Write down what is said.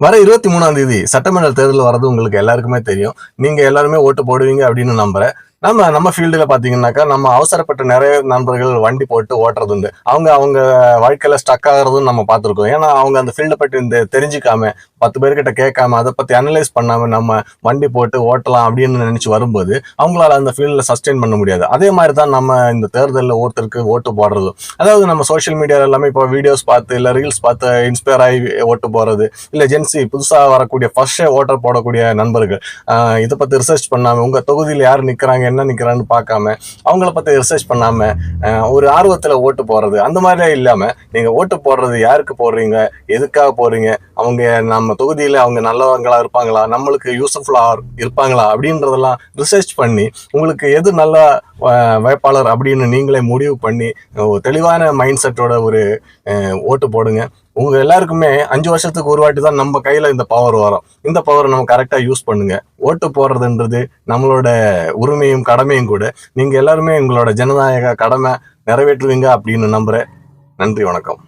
வர 23ஆம் தேதி சட்டமன்ற தேர்தல் வர்றது உங்களுக்கு எல்லாருக்குமே தெரியும். நீங்க எல்லாருமே ஓட்டு போடுவீங்க அப்படின்னு நம்புறேன். நம்ம ஃபீல்டுல பாத்தீங்கன்னாக்கா, நம்ம அவசரப்பட்ட நிறைய நண்பர்கள் வண்டி போட்டு ஓட்டுறது உண்டு. அவங்க வாழ்க்கையில ஸ்டக் ஆகுறதும் நம்ம பார்த்திருக்கோம். ஏன்னா அவங்க அந்த ஃபீல்ட பத்தி தெரிஞ்சுக்காம 10 பேர்கிட்ட கேட்காம அதை பத்தி அனலைஸ் பண்ணாம நம்ம வண்டி போட்டு ஓட்டலாம் அப்படின்னு நினைச்சு வரும்போது அவங்களால அந்த ஃபீல்ட்ல சஸ்டெயின் பண்ண முடியாது. அதே மாதிரி தான் நம்ம இந்த தேர்தலில் ஒருத்தருக்கு ஓட்டு போடுறதும். அதாவது நம்ம சோஷியல் மீடியா எல்லாமே இப்போ வீடியோஸ் பார்த்து இல்ல ரீல்ஸ் பார்த்து இன்ஸ்பயர் ஆகி ஓட்டு போறது, இல்ல ஜென்சி புதுசா வரக்கூடிய ஃபர்ஸ்ட் ஓட்டர் போடக்கூடிய நண்பர்கள் இதை பத்தி ரிசர்ச் பண்ணாம உங்க தொகுதியில் யார் நிக்கிறாங்க என்ன நிக்கிறான்னு பார்க்காம அவங்கள பத்தி ரிசர்ச் பண்ணாம ஒரு ஆர்வத்துல ஓட்டு போடுறது அந்த மாதிரிலாம் இல்லாம நீங்க ஓட்டு போடுறது யாருக்கு போடுறீங்க, எதுக்காக போறீங்க, அவங்க நம்ம தொகுதியில அவங்க நல்லவங்களா இருப்பாங்களா, நம்மளுக்கு யூஸ்ஃபுல்லா இருப்பாங்களா அப்படின்றதெல்லாம் ரிசர்ச் பண்ணி உங்களுக்கு எது நல்ல வேட்பாளர் அப்படின்னு நீங்களே முடிவு பண்ணி தெளிவான மைண்ட் செட்டோட ஒரு ஓட்டு போடுங்க. உங்க எல்லாருக்குமே 5 வருஷத்துக்கு ஒரு வாட்டி தான் நம்ம கையில இந்த பவர் வரும். இந்த பவரை நம்ம கரெக்டா யூஸ் பண்ணுங்க. ஓட்டு போடுறதுன்றது நம்மளோட உரிமையும் கடமையும் கூட. நீங்க எல்லாருமே உங்களோட ஜனநாயக கடமை நிறைவேற்றுவீங்க அப்படின்னு நம்புறேன். நன்றி, வணக்கம்.